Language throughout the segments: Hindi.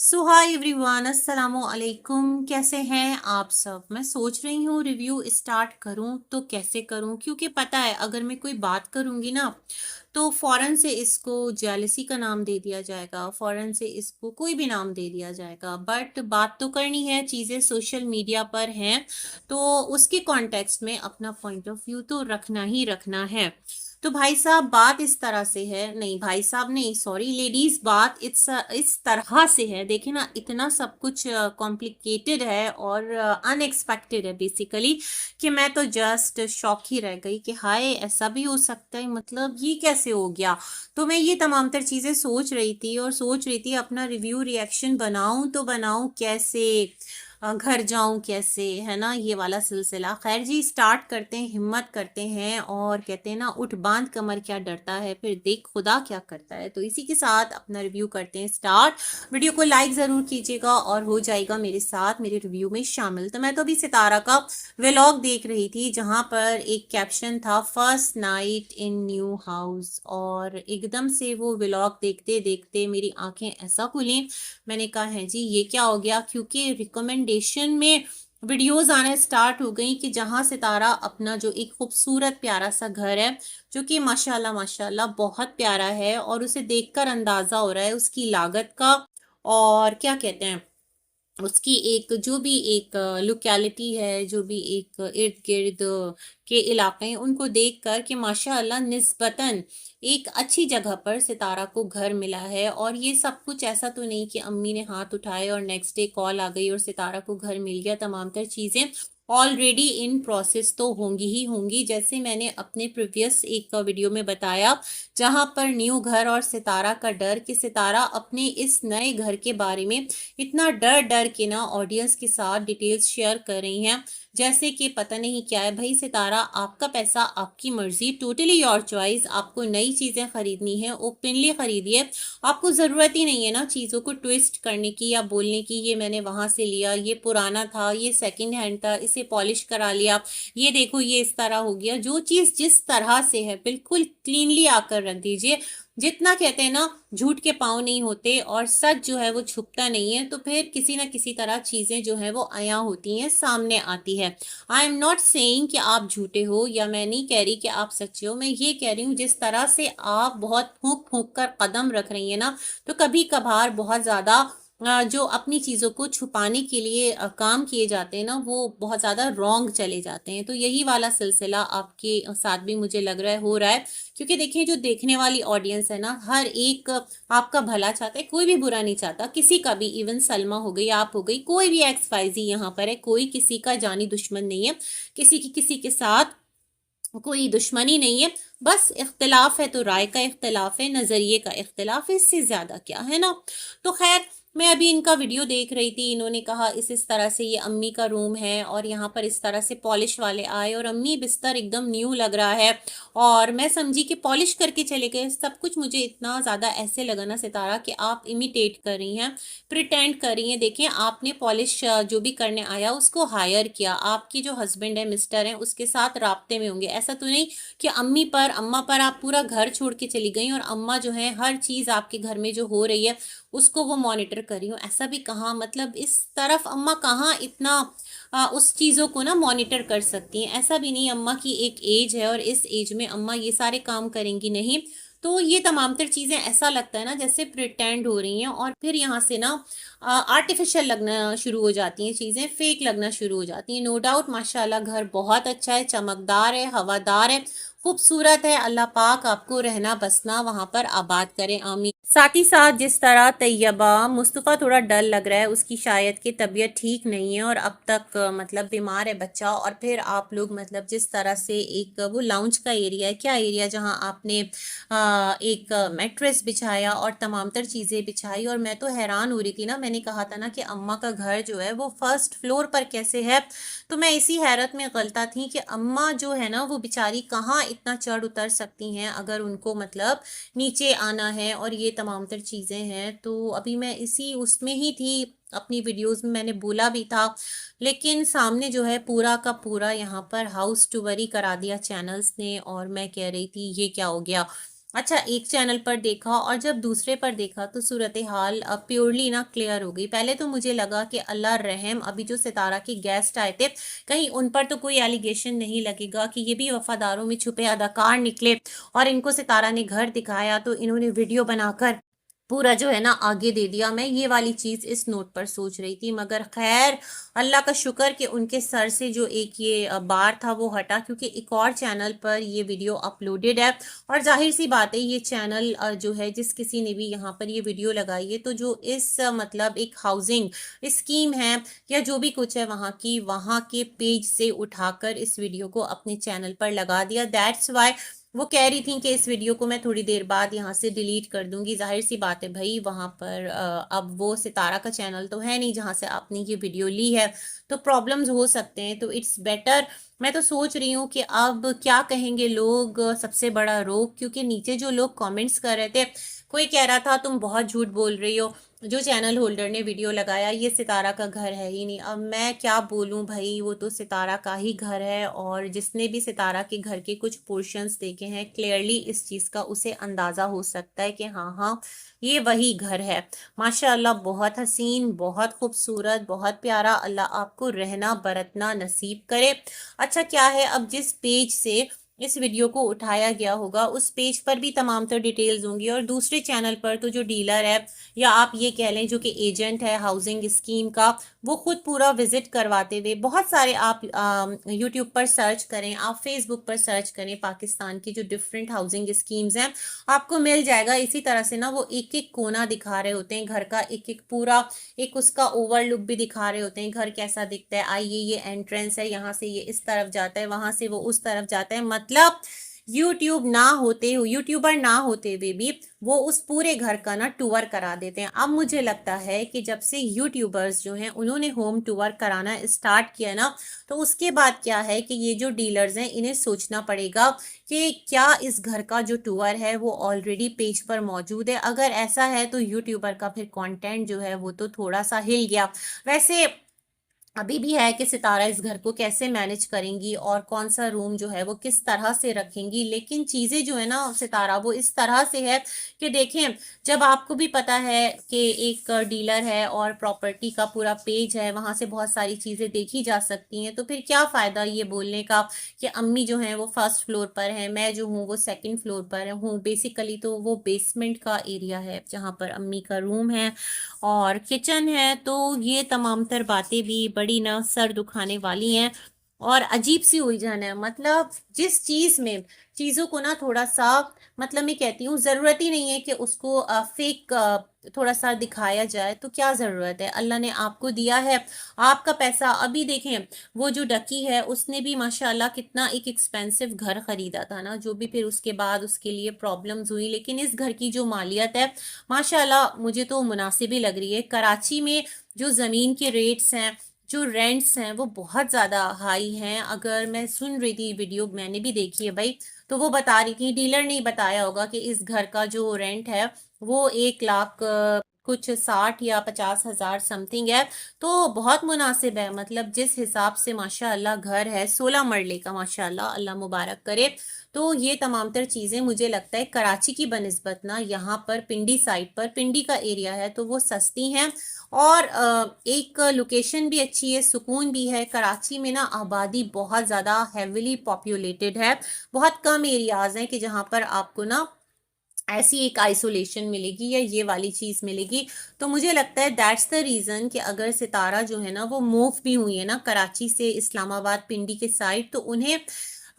सो हाय एवरीवन, अस्सलामु अलैकुम। कैसे हैं आप सब? मैं सोच रही हूँ रिव्यू स्टार्ट करूँ तो कैसे करूँ, क्योंकि पता है अगर मैं कोई बात करूँगी ना तो फौरन से इसको जेलसी का नाम दे दिया जाएगा, फौरन से इसको कोई भी नाम दे दिया जाएगा। बट बात तो करनी है, चीज़ें सोशल मीडिया पर हैं तो उसके कॉन्टेक्स्ट में अपना पॉइंट ऑफ व्यू तो रखना ही रखना है। तो भाई साहब, बात इस तरह से है, नहीं भाई साहब नहीं, सॉरी लेडीज, बात इस तरह से है। देखिए ना, इतना सब कुछ कॉम्प्लिकेटेड है और अनएक्सपेक्टेड है बेसिकली, कि मैं तो जस्ट शॉक ही रह गई कि हाय, ऐसा भी हो सकता है, मतलब ये कैसे हो गया। तो मैं ये तमाम तर चीज़ें सोच रही थी और सोच रही थी अपना रिव्यू रिएक्शन बनाऊं तो बनाऊं कैसे, घर जाऊं कैसे, है ना, ये वाला सिलसिला। खैर जी, स्टार्ट करते हैं, हिम्मत करते हैं और कहते हैं ना, उठ बांध कमर क्या डरता है, फिर देख खुदा क्या करता है। तो इसी के साथ अपना रिव्यू करते हैं स्टार्ट। वीडियो को लाइक ज़रूर कीजिएगा और हो जाएगा मेरे साथ मेरे रिव्यू में शामिल। तो मैं तो अभी सितारा का व्लॉग देख रही थी, जहां पर एक कैप्शन था, first night in new house, और एकदम से वो व्लॉग देखते देखते मेरी आंखें ऐसा खुली। मैंने कहा है जी, ये क्या हो गया, क्योंकि रिकमेंडेशन में वीडियोस आना स्टार्ट हो गई कि जहां सितारा अपना जो एक खूबसूरत प्यारा सा घर है, जो कि माशाल्लाह माशाल्लाह बहुत प्यारा है, और उसे देखकर अंदाजा हो रहा है उसकी लागत का, और क्या कहते हैं, उसकी एक जो भी एक लोकेलिटी है, जो भी एक इर्द गिर्द के इलाके हैं, उनको देखकर कि माशाअल्लाह निस्बतन एक अच्छी जगह पर सितारा को घर मिला है। और ये सब कुछ ऐसा तो नहीं कि अम्मी ने हाथ उठाए और नेक्स्ट डे कॉल आ गई और सितारा को घर मिल गया। तमाम तर चीज़ें ऑलरेडी इन प्रोसेस तो होंगी ही होंगी, जैसे मैंने अपने प्रीवियस एक वीडियो में बताया, जहां पर न्यू घर और सितारा का डर, कि सितारा अपने इस नए घर के बारे में इतना डर डर के ना ऑडियंस के साथ डिटेल्स शेयर कर रही हैं जैसे कि पता नहीं क्या है। भाई सितारा, आपका पैसा, आपकी मर्जी, टोटली योर चॉइस। आपको नई चीज़ें खरीदनी है, ओपनली खरीदिए। आपको ज़रूरत ही नहीं है ना चीज़ों को ट्विस्ट करने की या बोलने की, ये मैंने वहाँ से लिया, ये पुराना था, ये सेकंड हैंड था, इसे पॉलिश करा लिया, ये देखो ये इस तरह हो गया। जो चीज़ जिस तरह से है बिल्कुल क्लीनली आकर रख दीजिए। जितना कहते हैं ना, झूठ के पाँव नहीं होते और सच जो है वो छुपता नहीं है, तो फिर किसी ना किसी तरह चीज़ें जो है वो आया होती हैं, सामने आती है। आई एम नॉट सेइंग कि आप झूठे हो, या मैं नहीं कह रही कि आप सच्चे हो। मैं ये कह रही हूँ, जिस तरह से आप बहुत फूंक फूंक कर कदम रख रही हैं ना, तो कभी कभार बहुत ज़्यादा जो अपनी चीज़ों को छुपाने के लिए काम किए जाते हैं ना, वो बहुत ज़्यादा रॉन्ग चले जाते हैं। तो यही वाला सिलसिला आपके साथ भी मुझे लग रहा है हो रहा है, क्योंकि देखिए, जो देखने वाली ऑडियंस है ना, हर एक आपका भला चाहता है, कोई भी बुरा नहीं चाहता किसी का भी। इवन सलमा हो गई, आप हो गई, कोई भी एक्स वाई जी यहाँ पर है, कोई किसी का जानी दुश्मन नहीं है, किसी की किसी के साथ कोई दुश्मनी नहीं है। बस इख्तिलाफ है तो राय का इख्तिलाफ है, नज़रिए का इख्तिलाफ है, इससे ज़्यादा क्या है ना। तो खैर, मैं अभी इनका वीडियो देख रही थी, इन्होंने कहा इस तरह से ये अम्मी का रूम है, और यहाँ पर इस तरह से पॉलिश वाले आए और अम्मी बिस्तर एकदम न्यू लग रहा है, और मैं समझी कि पॉलिश करके चले गए। सब कुछ मुझे इतना ज़्यादा ऐसे लगा ना सितारा, कि आप इमिटेट कर रही हैं, प्रिटेंड कर रही हैं। देखें, आपने पॉलिश जो भी करने आया उसको हायर किया, आपकी जो हस्बैंड है, मिस्टर हैं, उसके साथ राब्ते में होंगे। ऐसा तो नहीं कि अम्मा पर आप पूरा घर छोड़ के चली गई और अम्मा जो है हर चीज़ आपके घर में जो हो रही है उसको वो मॉनिटर कर रही हूँ। ऐसा भी कहाँ, मतलब इस तरफ अम्मा कहाँ इतना उस चीज़ों को ना मॉनिटर कर सकती हैं। ऐसा भी नहीं, अम्मा की एक एज है और इस एज में अम्मा ये सारे काम करेंगी नहीं। तो ये तमाम तर चीज़ें ऐसा लगता है ना जैसे प्रिटेंड हो रही हैं, और फिर यहाँ से ना आर्टिफिशियल लगना शुरू हो जाती हैं, चीज़ें फेक लगना शुरू हो जाती हैं। नो डाउट माशाल्लाह घर बहुत अच्छा है, चमकदार है, हवादार है, खूबसूरत है। अल्लाह पाक आपको रहना बसना वहाँ पर आबाद करे, आमीन। साथ ही साथ जिस तरह तैयबा, मुस्तफ़ा थोड़ा डल लग रहा है, उसकी शायद की तबीयत ठीक नहीं है और अब तक मतलब बीमार है बच्चा। और फिर आप लोग मतलब जिस तरह से एक वो लाउंज का एरिया है, क्या एरिया, जहाँ आपने एक मैट्रेस बिछाया और तमाम तर चीज़ें बिछाई, और मैं तो हैरान हो रही थी ना। मैंने कहा था ना कि अम्मा का घर जो है वो फर्स्ट फ्लोर पर कैसे है, तो मैं इसी हैरत में गलता थी कि अम्मा जो है ना वो बेचारी कहाँ इतना चढ़ उतर सकती हैं, अगर उनको मतलब नीचे आना है और ये तमाम तर चीज़ें हैं। तो अभी मैं इसी उसमें ही थी, अपनी वीडियोस में मैंने बोला भी था, लेकिन सामने जो है पूरा का पूरा यहाँ पर हाउस टू वरी करा दिया चैनल्स ने, और मैं कह रही थी ये क्या हो गया। अच्छा, एक चैनल पर देखा और जब दूसरे पर देखा तो सूरत हाल प्योरली ना क्लियर हो गई। पहले तो मुझे लगा कि अल्लाह रहम, अभी जो सितारा के गेस्ट आए थे, कहीं उन पर तो कोई एलिगेशन नहीं लगेगा कि ये भी वफादारों में छुपे अदाकार निकले और इनको सितारा ने घर दिखाया तो इन्होंने वीडियो बनाकर पूरा जो है ना आगे दे दिया। मैं ये वाली चीज इस नोट पर सोच रही थी, मगर खैर अल्लाह का शुक्र कि उनके सर से जो एक ये बार था वो हटा, क्योंकि एक और चैनल पर ये वीडियो अपलोडेड है। और जाहिर सी बात है, ये चैनल जो है, जिस किसी ने भी यहाँ पर ये वीडियो लगाई है, तो जो इस मतलब एक हाउसिंग स्कीम है या जो भी कुछ है वहाँ की, वहाँ के पेज से उठाकर इस वीडियो को अपने चैनल पर लगा दिया। दैट्स वाई वो कह रही थी कि इस वीडियो को मैं थोड़ी देर बाद यहाँ से डिलीट कर दूंगी। जाहिर सी बात है भाई, वहां पर अब वो सितारा का चैनल तो है नहीं जहां से आपने ये वीडियो ली है, तो प्रॉब्लम्स हो सकते हैं। तो इट्स बेटर, मैं तो सोच रही हूँ कि अब क्या कहेंगे लोग, सबसे बड़ा रोग, क्योंकि नीचे जो लोग कमेंट्स कर रहे थे, कोई कह रहा था तुम बहुत झूठ बोल रही हो, जो चैनल होल्डर ने वीडियो लगाया ये सितारा का घर है ही नहीं। अब मैं क्या बोलूं भाई, वो तो सितारा का ही घर है, और जिसने भी सितारा के घर के कुछ पोर्शंस देखे हैं, क्लियरली इस चीज का उसे अंदाजा हो सकता है कि हाँ हाँ ये वही घर है। माशाअल्लाह, बहुत हसीन, बहुत खूबसूरत, बहुत प्यारा। अल्लाह आपको रहना बरतना नसीब करे। अच्छा, क्या है, अब जिस पेज से इस वीडियो को उठाया गया होगा उस पेज पर भी तमाम तर डिटेल्स होंगी, और दूसरे चैनल पर तो जो डीलर है, या आप ये कह लें जो कि एजेंट है हाउसिंग स्कीम का, वो खुद पूरा विजिट करवाते हुए, बहुत सारे, आप यूट्यूब पर सर्च करें, आप फेसबुक पर सर्च करें, पाकिस्तान की जो डिफरेंट हाउसिंग स्कीम्स हैं आपको मिल जाएगा। इसी तरह से ना वो एक एक कोना दिखा रहे होते हैं घर का, एक एक पूरा, एक उसका ओवरलुक भी दिखा रहे होते हैं, घर कैसा दिखता है, आइए ये एंट्रेंस है, यहाँ से ये इस तरफ जाता है, वहां से वो उस तरफ जाता है। मतलब यूट्यूबर ना होते हुए भी वो उस पूरे घर का ना टूर करा देते हैं। अब मुझे लगता है कि जब से यूट्यूबर्स जो हैं उन्होंने होम टूर कराना स्टार्ट किया ना, तो उसके बाद क्या है कि ये जो डीलर्स हैं इन्हें सोचना पड़ेगा कि क्या इस घर का जो टूर है वो ऑलरेडी पेज पर मौजूद है। अगर ऐसा है तो यूट्यूबर का फिर कंटेंट जो है वो तो थोड़ा सा हिल गया। वैसे अभी भी है कि सितारा इस घर को कैसे मैनेज करेंगी और कौन सा रूम जो है वो किस तरह से रखेंगी, लेकिन चीजें जो है ना सितारा, वो इस तरह से है कि देखें, जब आपको भी पता है कि एक डीलर है और प्रॉपर्टी का पूरा पेज है, वहां से बहुत सारी चीजें देखी जा सकती हैं, तो फिर क्या फायदा ये बोलने का कि अम्मी जो है वो फर्स्ट फ्लोर पर है, मैं जो हूँ वो सेकंड फ्लोर पर हूँ। बेसिकली तो वो बेसमेंट का एरिया है जहाँ पर अम्मी का रूम है और किचन है। तो ये तमाम तर बातें भी बड़ी ना सर दुखाने वाली हैं और अजीब सी उलझन है। मतलब जिस चीज में चीजों को ना थोड़ा सा, मतलब मैं कहती हूँ जरूरत ही नहीं है कि उसको फेक थोड़ा सा दिखाया जाए, तो क्या जरूरत है। अल्लाह ने आपको दिया है आपका पैसा। अभी देखें, वो जो डकी है उसने भी माशाल्लाह कितना एक एक्सपेंसिव घर खरीदा था ना, जो भी फिर उसके बाद उसके लिए प्रॉब्लम्स हुई, लेकिन इस घर की जो मालियत है माशाल्लाह मुझे तो मुनासिब ही लग रही है। कराची में जो ज़मीन के रेट्स हैं, जो रेंट्स हैं, वो बहुत ज़्यादा हाई हैं। अगर मैं सुन रही थी वीडियो, मैंने भी देखी है भाई, तो वो बता रही थी, डीलर ने ही बताया होगा कि इस घर का जो रेंट है वो 1 लाख कुछ 60 या 50 हज़ार समथिंग है। तो बहुत मुनासिब है। मतलब जिस हिसाब से माशाल्लाह घर है, 16 मरले का, माशाल्लाह, अल्लाह मुबारक करे। तो ये तमाम तर चीज़ें मुझे लगता है कराची की बनिस्बत ना यहाँ पर पिंडी साइड पर, पिंडी का एरिया है तो वो सस्ती हैं, और एक लोकेशन भी अच्छी है, सुकून भी है। कराची में ना आबादी बहुत ज़्यादा हैविली पॉपुलेटेड है, बहुत कम एरियाज हैं कि जहाँ पर आपको ना ऐसी एक आइसोलेशन मिलेगी या ये वाली चीज मिलेगी। तो मुझे लगता है दैट्स द रीजन कि अगर सितारा जो है ना वो मूव भी हुई है ना कराची से इस्लामाबाद पिंडी के साइड, तो उन्हें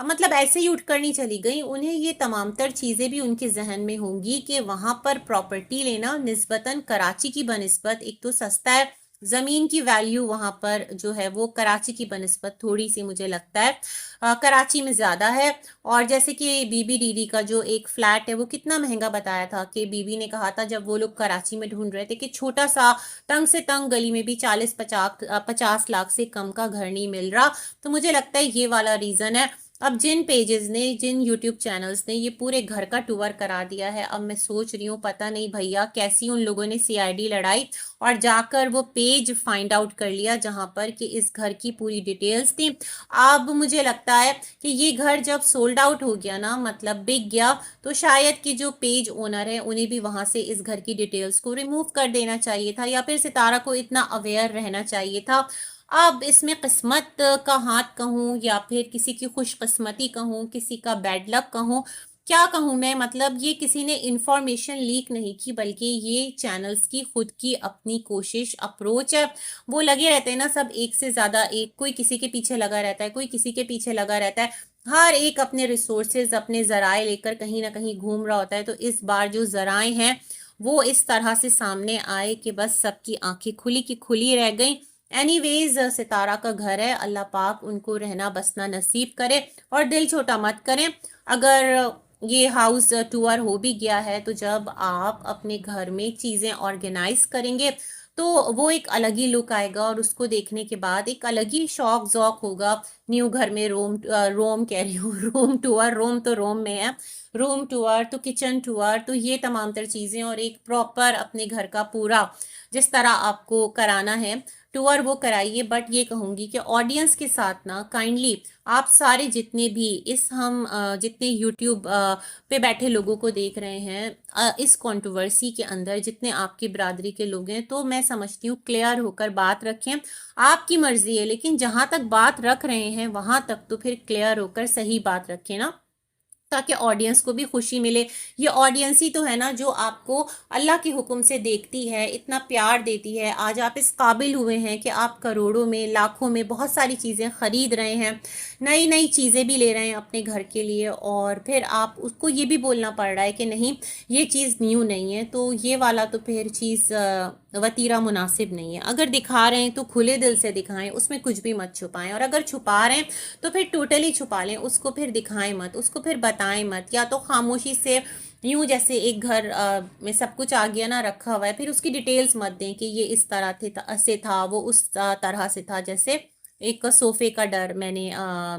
मतलब ऐसे ही उठकर नहीं चली गई, उन्हें ये तमाम तर चीजें भी उनके जहन में होंगी कि वहां पर प्रॉपर्टी लेना निस्बतन कराची की बनिस्बत एक तो सस्ता है, जमीन की वैल्यू वहां पर जो है वो कराची की बनिस्बत थोड़ी सी मुझे लगता है कराची में ज्यादा है। और जैसे कि बीबी दीदी का जो एक फ्लैट है वो कितना महंगा बताया था, कि बीबी ने कहा था जब वो लोग कराची में ढूंढ रहे थे कि छोटा सा तंग से तंग गली में भी 40-50 50 लाख से कम का घर नहीं मिल रहा। तो मुझे लगता है ये वाला रीजन है। अब जिन पेजेस ने, जिन यूट्यूब चैनल्स ने ये पूरे घर का टूर करा दिया है, अब मैं सोच रही हूँ पता नहीं भैया कैसी उन लोगों ने सीआईडी लड़ाई और जाकर वो पेज फाइंड आउट कर लिया जहां पर कि इस घर की पूरी डिटेल्स थी। अब मुझे लगता है कि ये घर जब सोल्ड आउट हो गया ना, मतलब बिक गया, तो शायद कि जो पेज ओनर है उन्हें भी वहां से इस घर की डिटेल्स को रिमूव कर देना चाहिए था, या फिर सितारा को इतना अवेयर रहना चाहिए था। अब इसमें किस्मत का हाथ कहूँ या फिर किसी की खुशकिस्मती कहूँ, किसी का बैड लक कहूँ, क्या कहूँ मैं, मतलब ये किसी ने इंफॉर्मेशन लीक नहीं की, बल्कि ये चैनल्स की खुद की अपनी कोशिश, अप्रोच है। वो लगे रहते हैं ना सब, एक से ज्यादा एक, कोई किसी के पीछे लगा रहता है, कोई किसी के पीछे लगा रहता है। हर एक अपने रिसोर्सेज, अपने जराए लेकर कहीं ना कहीं घूम रहा होता है। तो इस बार जो जराए हैं वो इस तरह से सामने आए कि बस सबकी आंखें खुली की खुली रह गई। एनीवेज, सितारा का घर है, अल्लाह पाक उनको रहना बसना नसीब करे और दिल छोटा मत करें। अगर ये हाउस टूर हो भी गया है तो जब आप अपने घर में चीज़ें ऑर्गेनाइज करेंगे तो वो एक अलग ही लुक आएगा, और उसको देखने के बाद एक अलग ही शौक जौक होगा। न्यू घर में रोम कह रही हूँ रूम टूर, रोम तो रोम में है, रूम टूर तो किचन टूर, तो ये तमाम तर चीज़ें और एक प्रॉपर अपने घर का पूरा जिस तरह आपको कराना है टूर वो कराइए। बट ये कहूँगी कि ऑडियंस के साथ ना काइंडली आप सारे जितने भी इस हम जितने यूट्यूब पे बैठे लोगों को देख रहे हैं, इस कंट्रोवर्सी के अंदर जितने आपकी बिरादरी के लोग हैं, तो मैं समझती हूँ क्लियर होकर बात रखें। आपकी मर्जी है, लेकिन जहां तक बात रख रहे हैं वहां तक तो फिर क्लियर होकर सही बात रखें ना, ताकि ऑडियंस को भी खुशी मिले। ये ऑडियंस ही तो है ना जो आपको अल्लाह के हुक्म से देखती है, इतना प्यार देती है। आज आप इस काबिल हुए हैं कि आप करोड़ों में, लाखों में बहुत सारी चीज़ें खरीद रहे हैं, नई नई चीज़ें भी ले रहे हैं अपने घर के लिए, और फिर आप उसको ये भी बोलना पड़ रहा है कि नहीं ये चीज़ न्यू नहीं है। तो ये वाला तो फिर चीज़ वतीरा मुनासिब नहीं है। अगर दिखा रहे हैं तो खुले दिल से दिखाएं, उसमें कुछ भी मत छुपाएं, और अगर छुपा रहे हैं तो फिर टोटली छुपा लें, उसको फिर दिखाएं मत, उसको फिर बताएं मत, या तो खामोशी से यूं जैसे एक घर में सब कुछ आ गया ना रखा हुआ है, फिर उसकी डिटेल्स मत दें कि ये इस तरह से था, वो उस तरह से था। जैसे एक सोफे का डर मैंने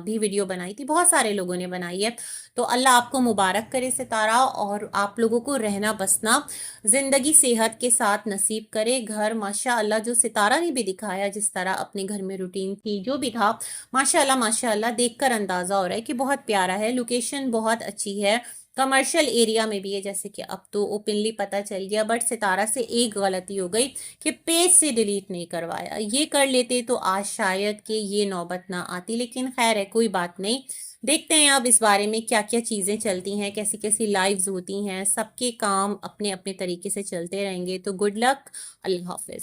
भी वीडियो बनाई थी, बहुत सारे लोगों ने बनाई है। तो अल्लाह आपको मुबारक करे सितारा, और आप लोगों को रहना बसना जिंदगी सेहत के साथ नसीब करे। घर माशाअल्लाह जो सितारा ने भी दिखाया, जिस तरह अपने घर में रूटीन थी जो भी था, माशाअल्लाह माशाअल्लाह देखकर अंदाजा हो रहा है कि बहुत प्यारा है। लोकेशन बहुत अच्छी है, कमर्शियल एरिया में भी है, जैसे कि अब तो ओपनली पता चल गया। बट सितारा से एक गलती हो गई कि पेज से डिलीट नहीं करवाया, ये कर लेते तो आज शायद कि ये नौबत ना आती। लेकिन खैर है, कोई बात नहीं। देखते हैं अब इस बारे में क्या क्या चीज़ें चलती हैं, कैसी कैसी लाइव्स होती हैं। सबके काम अपने अपने तरीके से चलते रहेंगे। तो गुड लक, अल्लाह हाफिज।